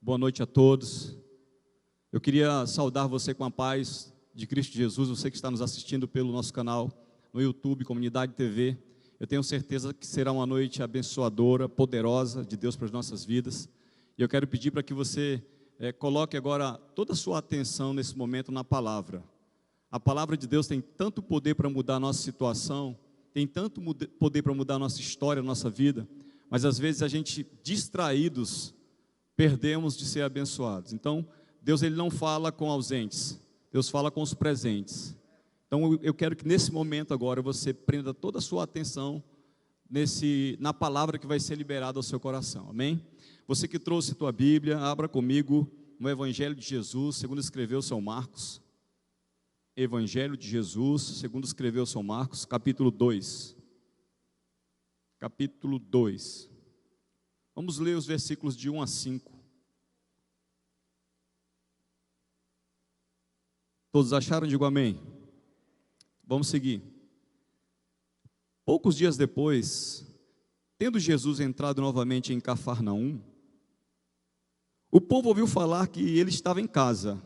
Boa noite a todos. Eu queria saudar você com a paz de Cristo Jesus, você que está nos assistindo pelo nosso canal no YouTube, Comunidade TV. Eu tenho certeza que será uma noite abençoadora, poderosa de Deus para as nossas vidas. E eu quero pedir para que você coloque agora toda a sua atenção nesse momento na palavra. A palavra de Deus tem tanto poder para mudar a nossa situação, tem tanto poder para mudar a nossa história, a nossa vida, mas às vezes a gente, distraídos, perdemos de ser abençoados. Então, Deus ele não fala com ausentes, Deus fala com os presentes. Então, eu quero que nesse momento agora você prenda toda a sua atenção na palavra que vai ser liberada ao seu coração, amém? Você que trouxe a tua Bíblia, abra comigo no Evangelho de Jesus, segundo escreveu São Marcos. Evangelho de Jesus, segundo escreveu São Marcos, capítulo 2. Capítulo 2. Vamos ler os versículos de 1 a 5. Todos acharam? Digo amém. Vamos seguir. Poucos dias depois, tendo Jesus entrado novamente em Cafarnaum, o povo ouviu falar que ele estava em casa.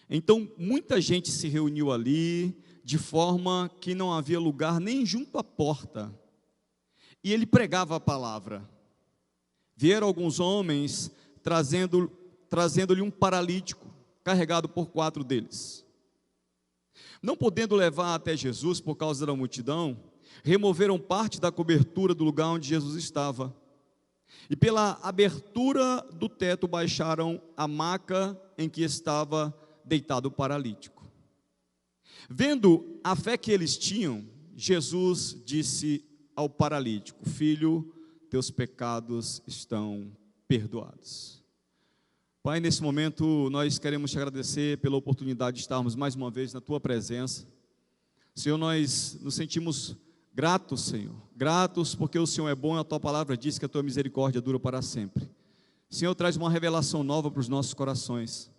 Então, muita gente se reuniu ali, de forma que não havia lugar nem junto à porta. E ele pregava a palavra. Vieram alguns homens, trazendo-lhe um paralítico, carregado por 4 deles. Não podendo levar até Jesus por causa da multidão, removeram parte da cobertura do lugar onde Jesus estava. E pela abertura do teto baixaram a maca em que estava deitado o paralítico. Vendo a fé que eles tinham, Jesus disse ao paralítico: filho, teus pecados estão perdoados. Pai, nesse momento nós queremos te agradecer pela oportunidade de estarmos mais uma vez na tua presença. Senhor, nós nos sentimos gratos, Senhor, gratos porque o Senhor é bom e a tua palavra diz que a tua misericórdia dura para sempre. Senhor, traz uma revelação nova para os nossos corações,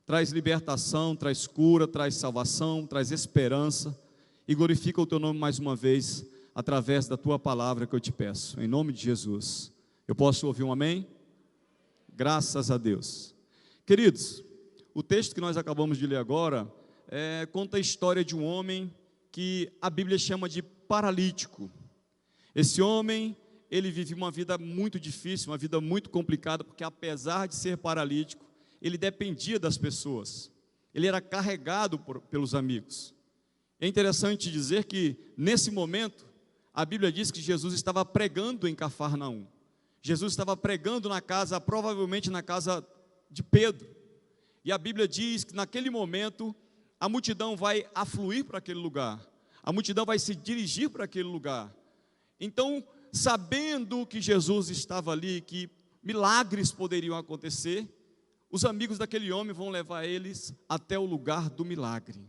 traz libertação, traz cura, traz salvação, traz esperança, e glorifica o teu nome mais uma vez, através da tua palavra que eu te peço, em nome de Jesus. Eu posso ouvir um amém? Graças a Deus. Queridos, o texto que nós acabamos de ler agora conta a história de um homem que a Bíblia chama de paralítico. Esse homem, ele vive uma vida muito difícil, uma vida muito complicada, porque apesar de ser paralítico, ele dependia das pessoas, ele era carregado pelos amigos. É interessante dizer que nesse momento, a Bíblia diz que Jesus estava pregando em Cafarnaum. Jesus estava pregando na casa, provavelmente na casa de Pedro. E a Bíblia diz que naquele momento, a multidão vai afluir para aquele lugar. A multidão vai se dirigir para aquele lugar. Então, sabendo que Jesus estava ali, que milagres poderiam acontecer, os amigos daquele homem vão levar eles até o lugar do milagre.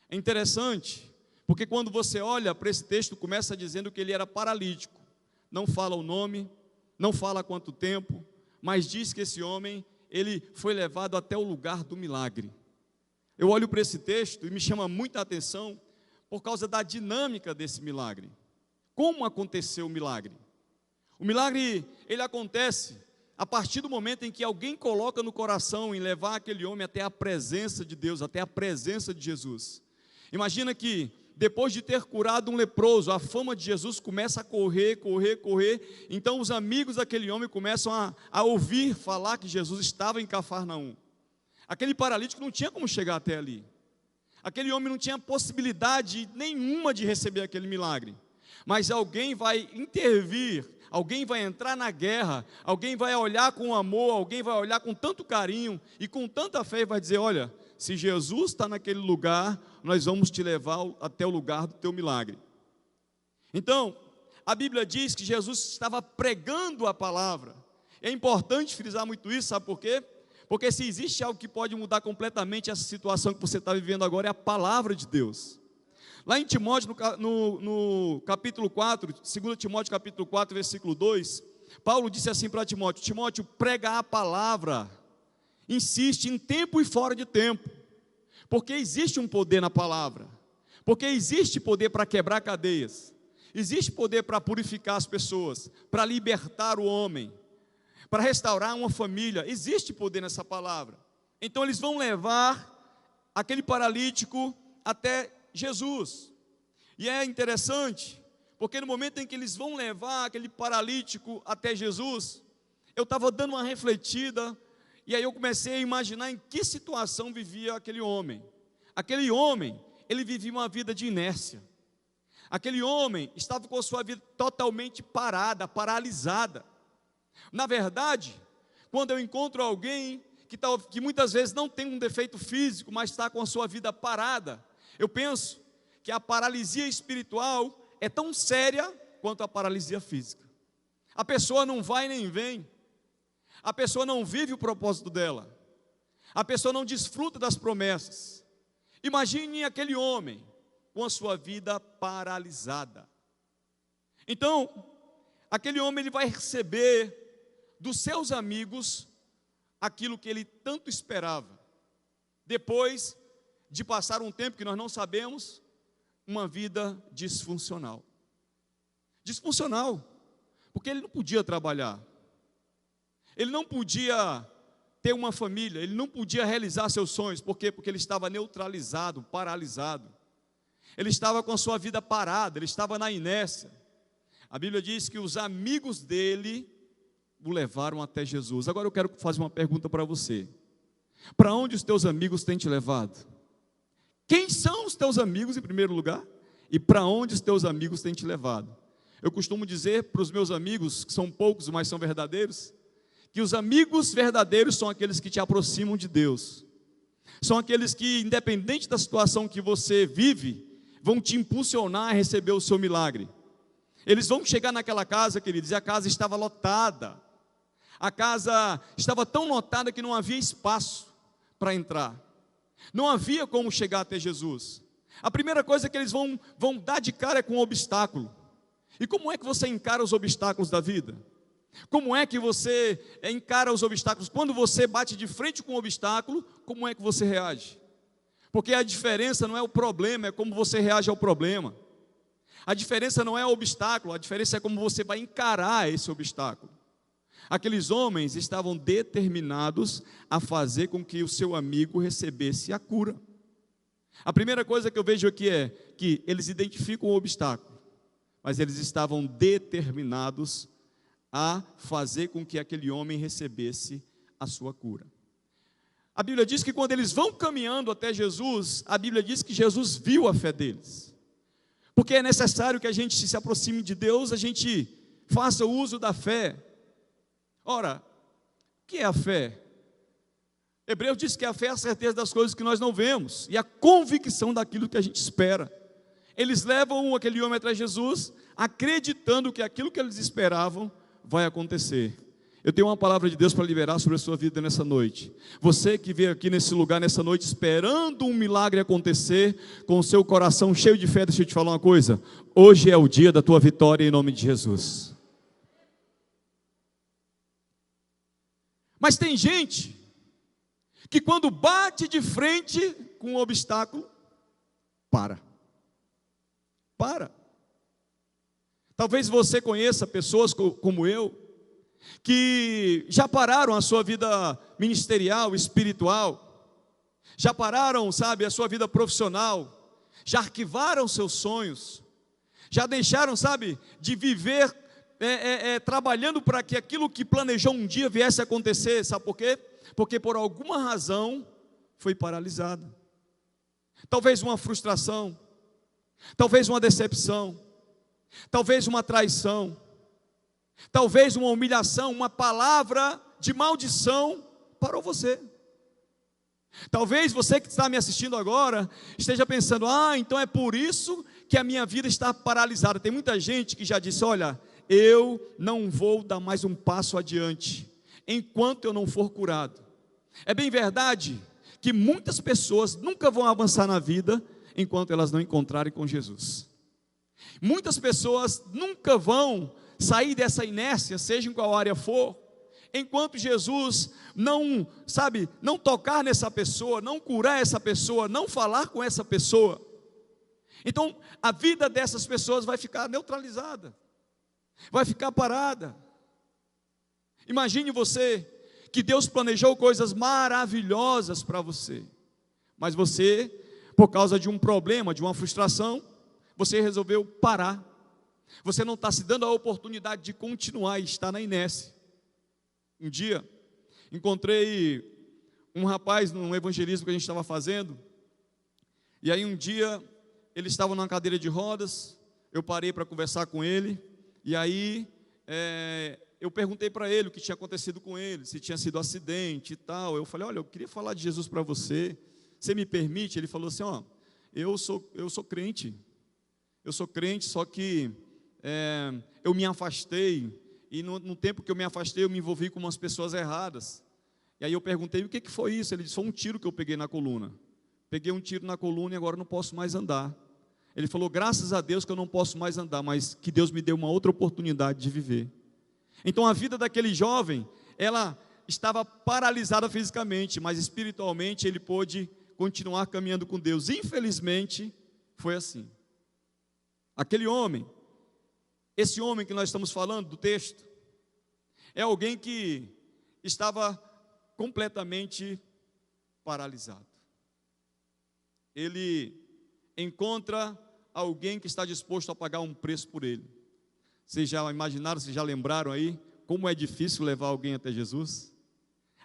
É interessante, porque quando você olha para esse texto, começa dizendo que ele era paralítico. Não fala o nome, não fala quanto tempo, mas diz que esse homem, ele foi levado até o lugar do milagre. Eu olho para esse texto e me chama muita atenção por causa da dinâmica desse milagre. Como aconteceu o milagre? O milagre, ele acontece a partir do momento em que alguém coloca no coração em levar aquele homem até a presença de Deus, até a presença de Jesus. Imagina que depois de ter curado um leproso, a fama de Jesus começa a correr. Então os amigos daquele homem começam a ouvir falar que Jesus estava em Cafarnaum. Aquele paralítico não tinha como chegar até ali. Aquele homem não tinha possibilidade nenhuma de receber aquele milagre. Mas alguém vai intervir, alguém vai entrar na guerra, alguém vai olhar com amor, alguém vai olhar com tanto carinho e com tanta fé e vai dizer: olha, se Jesus está naquele lugar, nós vamos te levar até o lugar do teu milagre. Então, a Bíblia diz que Jesus estava pregando a palavra. É importante frisar muito isso, sabe por quê? Porque se existe algo que pode mudar completamente essa situação que você está vivendo agora, é a palavra de Deus. Lá em Timóteo, no capítulo 4, 2 Timóteo capítulo 4, versículo 2, Paulo disse assim para Timóteo: Timóteo, prega a palavra, insiste em tempo e fora de tempo, porque existe um poder na palavra, porque existe poder para quebrar cadeias, existe poder para purificar as pessoas, para libertar o homem, para restaurar uma família. Existe poder nessa palavra. Então eles vão levar aquele paralítico até Jesus. E é interessante, porque no momento em que eles vão levar aquele paralítico até Jesus, eu estava dando uma refletida, e aí eu comecei a imaginar em que situação vivia aquele homem. Aquele homem, ele vivia uma vida de inércia. Aquele homem estava com a sua vida totalmente parada, paralisada. Na verdade, quando eu encontro alguém que muitas vezes não tem um defeito físico, mas está com a sua vida parada, eu penso que a paralisia espiritual é tão séria quanto a paralisia física. A pessoa não vai nem vem, a pessoa não vive o propósito dela, a pessoa não desfruta das promessas. Imagine aquele homem com a sua vida paralisada. Então, aquele homem ele vai receber dos seus amigos aquilo que ele tanto esperava. Depois de passar um tempo que nós não sabemos, uma vida disfuncional. Disfuncional, porque ele não podia trabalhar. Ele não podia ter uma família, ele não podia realizar seus sonhos. Por quê? Porque ele estava neutralizado, paralisado. Ele estava com a sua vida parada, ele estava na inércia. A Bíblia diz que os amigos dele o levaram até Jesus. Agora eu quero fazer uma pergunta para você. Para onde os teus amigos têm te levado? Quem são os teus amigos em primeiro lugar? E para onde os teus amigos têm te levado? Eu costumo dizer para os meus amigos, que são poucos, mas são verdadeiros, que os amigos verdadeiros são aqueles que te aproximam de Deus. São aqueles que, independente da situação que você vive, vão te impulsionar a receber o seu milagre. Eles vão chegar naquela casa, queridos, e a casa estava lotada. A casa estava tão lotada que não havia espaço para entrar. Não havia como chegar até Jesus. A primeira coisa que eles vão dar de cara é com um obstáculo. E como é que você encara os obstáculos da vida? Como é que você encara os obstáculos? Quando você bate de frente com o obstáculo, como é que você reage? Porque a diferença não é o problema, é como você reage ao problema. A diferença não é o obstáculo, a diferença é como você vai encarar esse obstáculo. Aqueles homens estavam determinados a fazer com que o seu amigo recebesse a cura. A primeira coisa que eu vejo aqui é que eles identificam o obstáculo, mas eles estavam determinados a fazer com que aquele homem recebesse a sua cura. A Bíblia diz que quando eles vão caminhando até Jesus, a Bíblia diz que Jesus viu a fé deles. Porque é necessário que a gente se aproxime de Deus, a gente faça uso da fé. Ora, o que é a fé? Hebreus diz que a fé é a certeza das coisas que nós não vemos e a convicção daquilo que a gente espera. Eles levam aquele homem atrás de Jesus, acreditando que aquilo que eles esperavam vai acontecer. Eu tenho uma palavra de Deus para liberar sobre a sua vida nessa noite. Você que veio aqui nesse lugar nessa noite esperando um milagre acontecer, com o seu coração cheio de fé, deixa eu te falar uma coisa. Hoje é o dia da tua vitória em nome de Jesus. Mas tem gente que quando bate de frente com um obstáculo, para. Talvez você conheça pessoas como eu, que já pararam a sua vida ministerial, espiritual, já pararam, sabe, a sua vida profissional, já arquivaram seus sonhos, já deixaram, sabe, de viver trabalhando para que aquilo que planejou um dia viesse a acontecer. Sabe por quê? Porque por alguma razão foi paralisado. Talvez uma frustração, talvez uma decepção, talvez uma traição, talvez uma humilhação, uma palavra de maldição parou você. Talvez você que está me assistindo agora esteja pensando: então é por isso que a minha vida está paralisada. Tem muita gente que já disse: olha, eu não vou dar mais um passo adiante enquanto eu não for curado. É bem verdade que muitas pessoas nunca vão avançar na vida enquanto elas não encontrarem com Jesus. Muitas pessoas nunca vão sair dessa inércia, seja em qual área for, enquanto Jesus não tocar nessa pessoa, não curar essa pessoa, não falar com essa pessoa. Então, a vida dessas pessoas vai ficar neutralizada, vai ficar parada. Imagine você que Deus planejou coisas maravilhosas para você, mas você, por causa de um problema, de uma frustração, você resolveu parar. Você não está se dando a oportunidade de continuar e estar na inércia. Um dia, encontrei um rapaz num evangelismo que a gente estava fazendo, e aí um dia, ele estava numa cadeira de rodas, eu parei para conversar com ele, e aí eu perguntei para ele o que tinha acontecido com ele, se tinha sido acidente e tal. Eu falei, olha, eu queria falar de Jesus para você, você me permite? Ele falou assim, ó, eu sou crente, só que eu me afastei, e no tempo que eu me afastei, eu me envolvi com umas pessoas erradas. E aí eu perguntei, o que foi isso? Ele disse, foi um tiro que eu peguei na coluna. Peguei um tiro na coluna e agora não posso mais andar. Ele falou, graças a Deus que eu não posso mais andar, mas que Deus me deu uma outra oportunidade de viver. Então a vida daquele jovem, ela estava paralisada fisicamente, mas espiritualmente ele pôde continuar caminhando com Deus. Infelizmente, foi assim. Aquele homem, esse homem que nós estamos falando do texto, é alguém que estava completamente paralisado. Ele encontra alguém que está disposto a pagar um preço por ele. Vocês já imaginaram, vocês já lembraram aí como é difícil levar alguém até Jesus?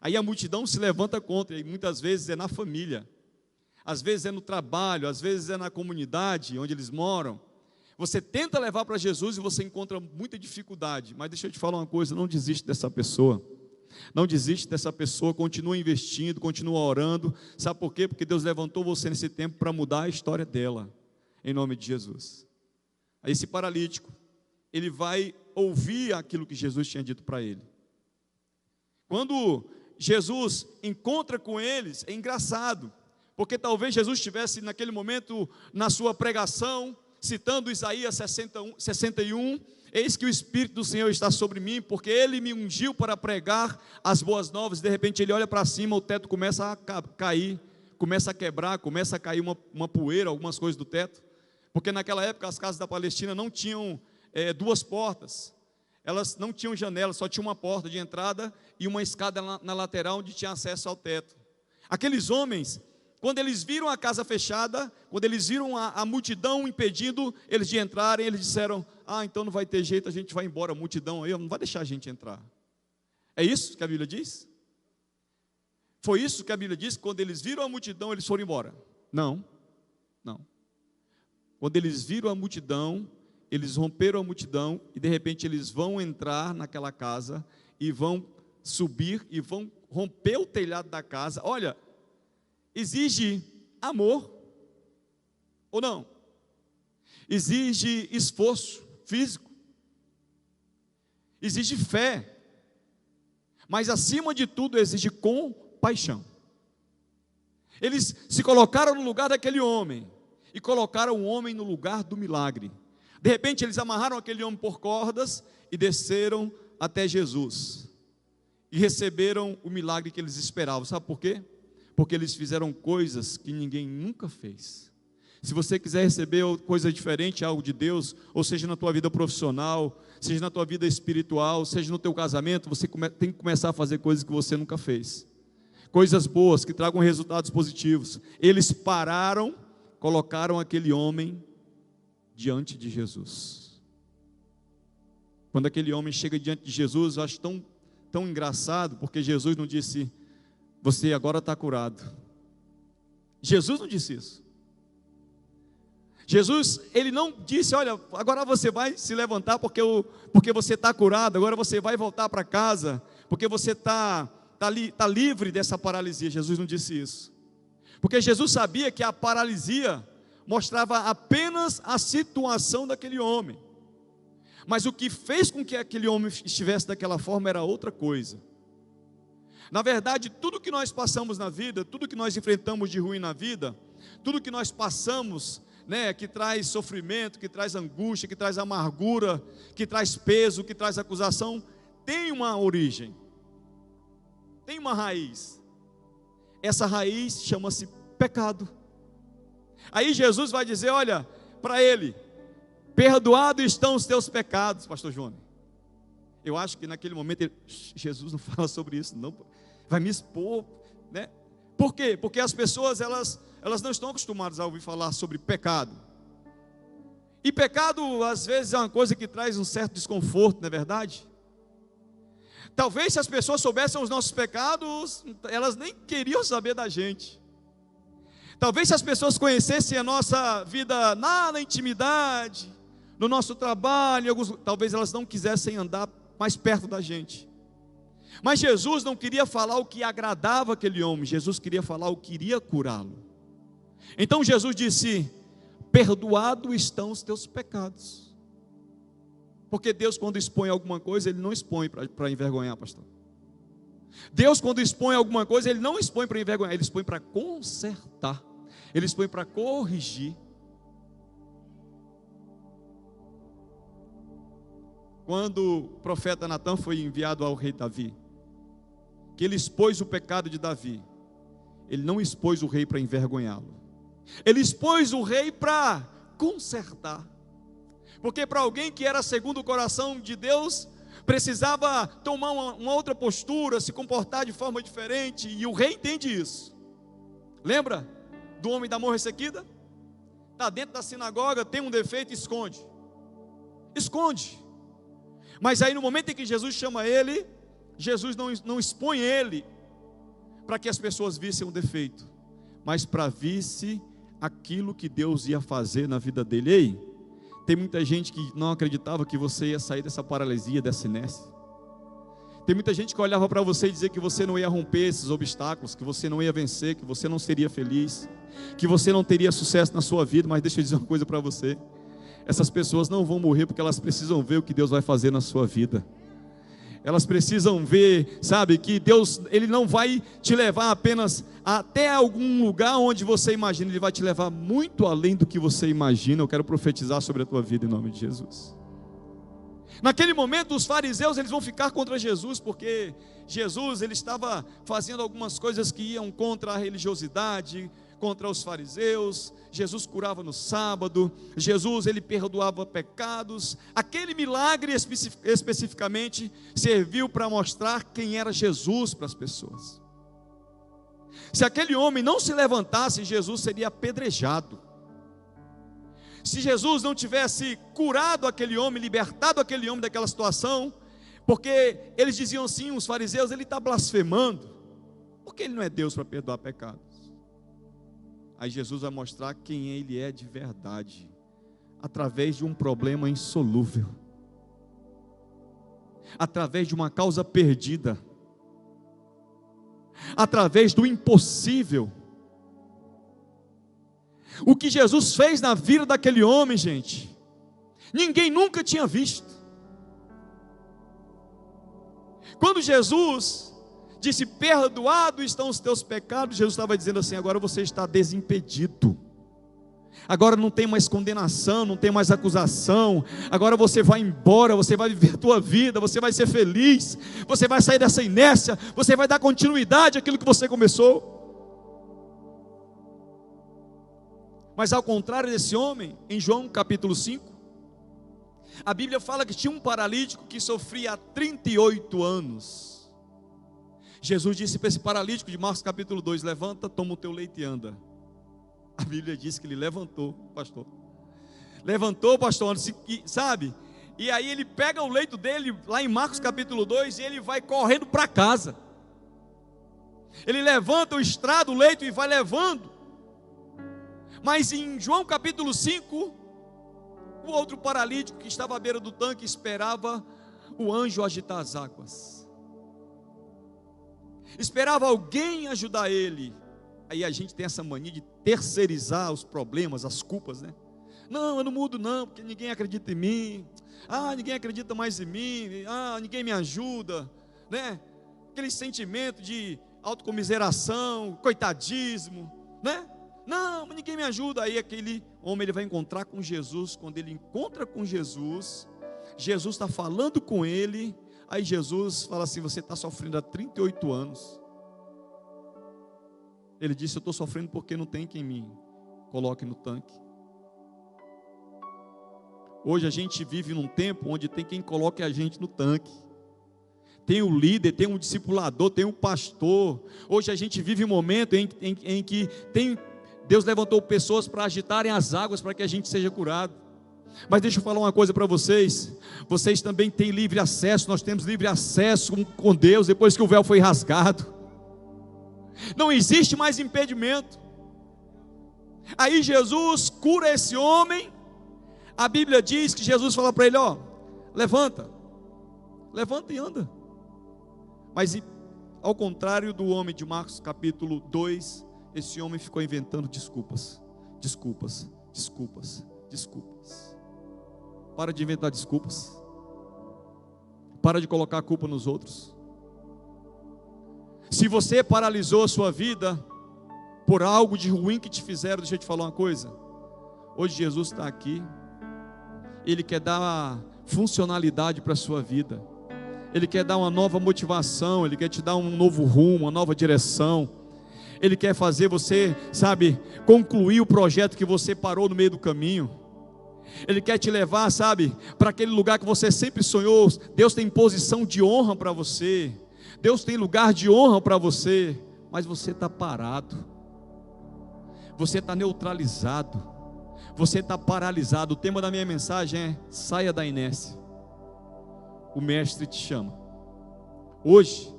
Aí a multidão se levanta contra, e muitas vezes é na família, às vezes é no trabalho, às vezes é na comunidade onde eles moram. Você tenta levar para Jesus e você encontra muita dificuldade, mas deixa eu te falar uma coisa, não desiste dessa pessoa. Não desiste dessa pessoa, continua investindo, continua orando. Sabe por quê? Porque Deus levantou você nesse tempo para mudar a história dela, em nome de Jesus. Aí esse paralítico, ele vai ouvir aquilo que Jesus tinha dito para ele. Quando Jesus encontra com eles, é engraçado, porque talvez Jesus estivesse naquele momento na sua pregação, citando Isaías 61, eis que o Espírito do Senhor está sobre mim, porque Ele me ungiu para pregar as boas novas. De repente ele olha para cima, o teto começa a cair, começa a quebrar, começa a cair uma poeira, algumas coisas do teto, porque naquela época as casas da Palestina não tinham duas portas, elas não tinham janela, só tinha uma porta de entrada e uma escada na lateral onde tinha acesso ao teto. Aqueles homens, quando eles viram a casa fechada, quando eles viram a multidão impedindo eles de entrarem, eles disseram, então não vai ter jeito, a gente vai embora, a multidão aí não vai deixar a gente entrar. É isso que a Bíblia diz? Foi isso que a Bíblia diz, quando eles viram a multidão, eles foram embora? Não. Quando eles viram a multidão, eles romperam a multidão, e de repente eles vão entrar naquela casa, e vão subir, e vão romper o telhado da casa. Olha, exige amor, ou não? Exige esforço físico, exige fé, mas acima de tudo exige compaixão. Eles se colocaram no lugar daquele homem, e colocaram o homem no lugar do milagre. De repente eles amarraram aquele homem por cordas, e desceram até Jesus, e receberam o milagre que eles esperavam. Sabe por quê? Porque eles fizeram coisas que ninguém nunca fez. Se você quiser receber coisa diferente, algo de Deus, ou seja na tua vida profissional, seja na tua vida espiritual, seja no teu casamento, você tem que começar a fazer coisas que você nunca fez. Coisas boas, que tragam resultados positivos. Eles pararam, colocaram aquele homem diante de Jesus. Quando aquele homem chega diante de Jesus, eu acho tão engraçado, porque Jesus não disse, você agora está curado. Jesus não disse isso. Jesus, ele não disse, olha, agora você vai se levantar porque você está curado, agora você vai voltar para casa, porque você está livre dessa paralisia. Jesus não disse isso. Porque Jesus sabia que a paralisia mostrava apenas a situação daquele homem. Mas o que fez com que aquele homem estivesse daquela forma era outra coisa. Na verdade, tudo que nós passamos na vida, tudo que nós enfrentamos de ruim na vida, tudo que nós passamos, que traz sofrimento, que traz angústia, que traz amargura, que traz peso, que traz acusação, tem uma origem, tem uma raiz. Essa raiz chama-se pecado. Aí Jesus vai dizer, olha, para ele, perdoados estão os teus pecados, pastor Júnior. Eu acho que naquele momento, Jesus não fala sobre isso, não, vai me expor, né? Por quê? Porque as pessoas, elas não estão acostumadas a ouvir falar sobre pecado. E pecado, às vezes, é uma coisa que traz um certo desconforto, não é verdade? Talvez se as pessoas soubessem os nossos pecados, elas nem queriam saber da gente. Talvez se as pessoas conhecessem a nossa vida na intimidade, no nosso trabalho, talvez elas não quisessem andar mais perto da gente. Mas Jesus não queria falar o que agradava aquele homem, Jesus queria falar o que iria curá-lo. Então Jesus disse: perdoado estão os teus pecados. Porque Deus, quando expõe alguma coisa, Ele não expõe para envergonhar, pastor. Deus, quando expõe alguma coisa, Ele não expõe para envergonhar, Ele expõe para consertar, Ele expõe para corrigir. Quando o profeta Natã foi enviado ao rei Davi, que ele expôs o pecado de Davi, ele não expôs o rei para envergonhá-lo, ele expôs o rei para consertar. Porque para alguém que era segundo o coração de Deus, precisava tomar uma outra postura, se comportar de forma diferente, e o rei entende isso. Lembra do homem da mão ressequida? Está dentro da sinagoga, tem um defeito, esconde. Mas aí no momento em que Jesus chama ele, Jesus não expõe ele para que as pessoas vissem um defeito, mas para visse aquilo que Deus ia fazer na vida dele. Ei, tem muita gente que não acreditava que você ia sair dessa paralisia, dessa inércia. Tem muita gente que olhava para você e dizia que você não ia romper esses obstáculos, que você não ia vencer, que você não seria feliz, que você não teria sucesso na sua vida. Mas deixa eu dizer uma coisa para você: essas pessoas não vão morrer porque elas precisam ver o que Deus vai fazer na sua vida. Elas precisam ver, sabe, que Deus, Ele não vai te levar apenas até algum lugar onde você imagina, Ele vai te levar muito além do que você imagina. Eu quero profetizar sobre a tua vida em nome de Jesus. Naquele momento os fariseus, eles vão ficar contra Jesus, porque Jesus, ele estava fazendo algumas coisas que iam contra a religiosidade, contra os fariseus. Jesus curava no sábado, Jesus, ele perdoava pecados. Aquele milagre especificamente serviu para mostrar quem era Jesus para as pessoas. Se aquele homem não se levantasse, Jesus seria apedrejado. Se Jesus não tivesse curado aquele homem, libertado aquele homem daquela situação, porque eles diziam assim, os fariseus: ele está blasfemando, porque ele não é Deus para perdoar pecados. Aí Jesus vai mostrar quem ele é de verdade, através de um problema insolúvel, através de uma causa perdida, através do impossível. O que Jesus fez na vida daquele homem, gente, ninguém nunca tinha visto. Quando Jesus disse: perdoado estão os teus pecados, Jesus estava dizendo assim: agora você está desimpedido, agora não tem mais condenação, não tem mais acusação, agora você vai embora, você vai viver a tua vida, você vai ser feliz, você vai sair dessa inércia, você vai dar continuidade àquilo que você começou. Mas ao contrário desse homem, em João capítulo 5, a Bíblia fala que tinha um paralítico que sofria há 38 anos. Jesus disse para esse paralítico, de Marcos capítulo 2, levanta, toma o teu leite e anda. A Bíblia diz que ele levantou, pastor, sabe? E aí ele pega o leito dele, lá em Marcos capítulo 2, e ele vai correndo para casa. Ele levanta o estrado, o leito, e vai levando. Mas em João capítulo 5, o outro paralítico que estava à beira do tanque esperava o anjo agitar as águas, esperava alguém ajudar ele. Aí a gente tem essa mania de terceirizar os problemas, as culpas, né? Não, eu não mudo não, porque ninguém acredita em mim. Ninguém acredita mais em mim. Ninguém me ajuda, né? Aquele sentimento de autocomiseração, coitadismo, né? Não, mas ninguém me ajuda. Aí aquele homem, ele vai encontrar com Jesus. Quando ele encontra com Jesus, Jesus está falando com ele. Aí Jesus fala assim: você está sofrendo há 38 anos. Ele disse: eu estou sofrendo porque não tem quem me coloque no tanque. Hoje a gente vive num tempo onde tem quem coloque a gente no tanque. tem o líder, tem um discipulador, tem um pastor. Hoje a gente vive um momento em que Deus levantou pessoas para agitarem as águas para que a gente seja curado. Mas deixa eu falar uma coisa para vocês. Vocês também têm livre acesso. Nós temos livre acesso com Deus depois que o véu foi rasgado. Não existe mais impedimento. Aí Jesus cura esse homem. A Bíblia diz que Jesus fala para ele: ó, levanta e anda. Mas ao contrário do homem de Marcos capítulo 2, esse homem ficou inventando desculpas. Para de inventar desculpas. Para de colocar a culpa nos outros. Se você paralisou a sua vida por algo de ruim que te fizeram, deixa eu te falar uma coisa. Hoje Jesus está aqui. Ele quer dar funcionalidade para a sua vida. Ele quer dar uma nova motivação. Ele quer te dar um novo rumo, uma nova direção. Ele quer fazer você, concluir o projeto que você parou no meio do caminho. Ele quer te levar, para aquele lugar que você sempre sonhou. Deus tem posição de honra para você. Deus tem lugar de honra para você. Mas você está parado. Você está neutralizado. Você está paralisado. O tema da minha mensagem é: saia da inércia. O mestre te chama. Hoje,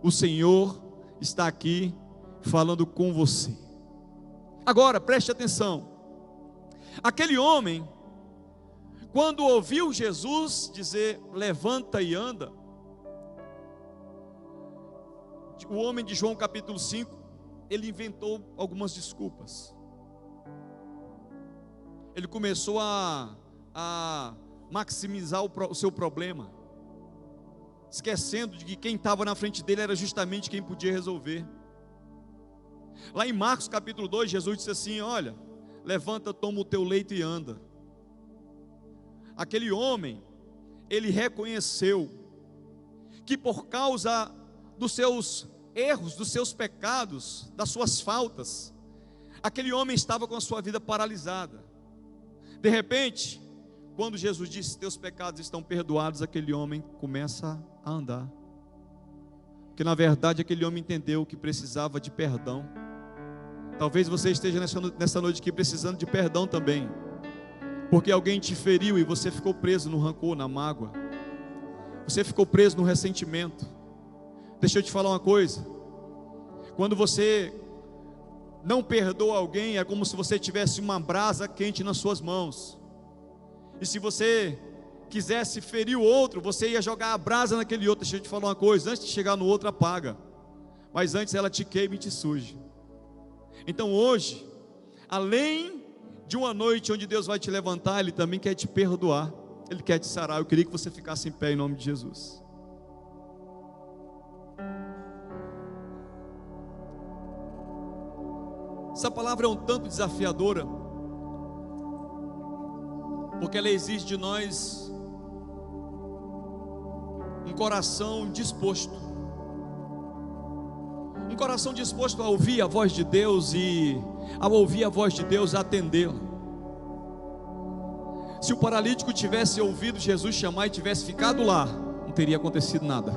o Senhor está aqui falando com você. Agora, preste atenção. Aquele homem, quando ouviu Jesus dizer: levanta e anda, o homem de João capítulo 5, ele inventou algumas desculpas. Ele começou a maximizar o seu problema, esquecendo de que quem estava na frente dele era justamente quem podia resolver. Lá em Marcos capítulo 2, Jesus disse assim: olha, levanta, toma o teu leito e anda. Aquele homem, ele reconheceu que por causa dos seus erros, dos seus pecados, das suas faltas, aquele homem estava com a sua vida paralisada. De repente, quando Jesus disse: teus pecados estão perdoados, aquele homem começa a andar. Porque na verdade aquele homem entendeu que precisava de perdão. Talvez você esteja nessa noite aqui precisando de perdão também, porque alguém te feriu e você ficou preso no rancor, na mágoa. Você ficou preso no ressentimento. Deixa eu te falar uma coisa. Quando você não perdoa alguém, é como se você tivesse uma brasa quente nas suas mãos. E se você quisesse ferir o outro, você ia jogar a brasa naquele outro. Deixa eu te falar uma coisa: antes de chegar no outro, apaga. Mas antes ela te queima e te suje. Então hoje, além de uma noite onde Deus vai te levantar, Ele também quer te perdoar. Ele quer te sarar. Eu queria que você ficasse em pé em nome de Jesus. Essa palavra é um tanto desafiadora, porque ela exige de nós um coração disposto. Um coração disposto a ouvir a voz de Deus e, ao ouvir a voz de Deus, atendê-la. Se o paralítico tivesse ouvido Jesus chamar e tivesse ficado lá, não teria acontecido nada.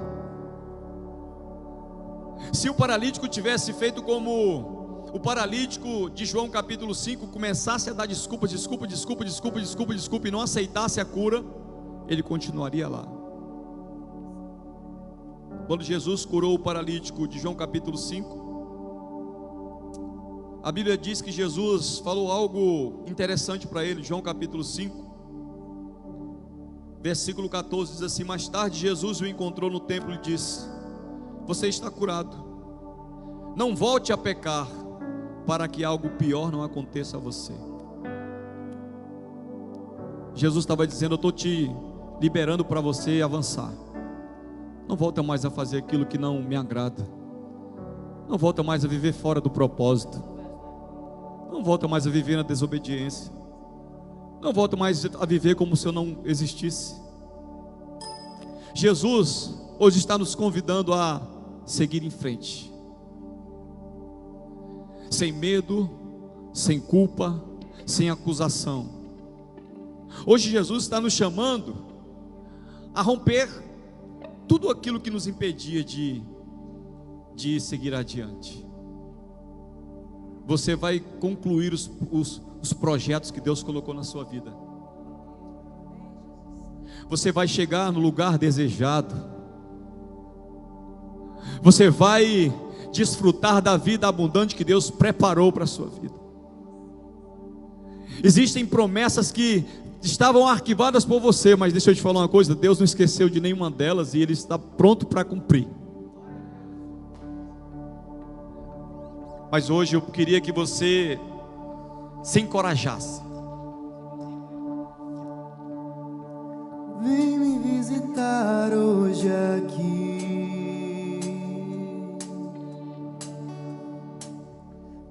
Se o paralítico tivesse feito como o paralítico de João capítulo 5, começasse a dar desculpa e não aceitasse a cura, ele continuaria lá. Quando Jesus curou o paralítico de João capítulo 5, a Bíblia diz que Jesus falou algo interessante para ele. João capítulo 5, versículo 14 diz assim: mais tarde Jesus o encontrou no templo e disse: você está curado, não volte a pecar, para que algo pior não aconteça a você. Jesus estava dizendo: eu estou te liberando para você avançar. Não volta mais a fazer aquilo que não me agrada. Não volta mais a viver fora do propósito. Não volta mais a viver na desobediência. Não volta mais a viver como se eu não existisse. Jesus hoje está nos convidando a seguir em frente, sem medo, sem culpa, sem acusação. Hoje Jesus está nos chamando a romper tudo aquilo que nos impedia de seguir adiante. Você vai concluir os projetos que Deus colocou na sua vida. Você vai chegar no lugar desejado. Você vai desfrutar da vida abundante que Deus preparou para a sua vida. Existem promessas que estavam arquivadas por você, mas deixa eu te falar uma coisa: Deus não esqueceu de nenhuma delas e Ele está pronto para cumprir. Mas hoje eu queria que você se encorajasse. Vem me visitar hoje aqui.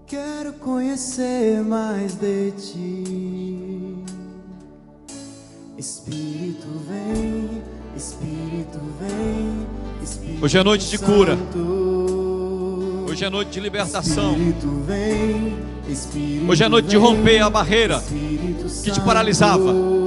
Quero conhecer mais de ti. Espírito vem, Espírito vem, Espírito Hoje é noite de cura. Santo. Hoje é noite de libertação. Espírito vem, Espírito Hoje é noite de romper a vem, barreira Espírito que te paralisava. Santo.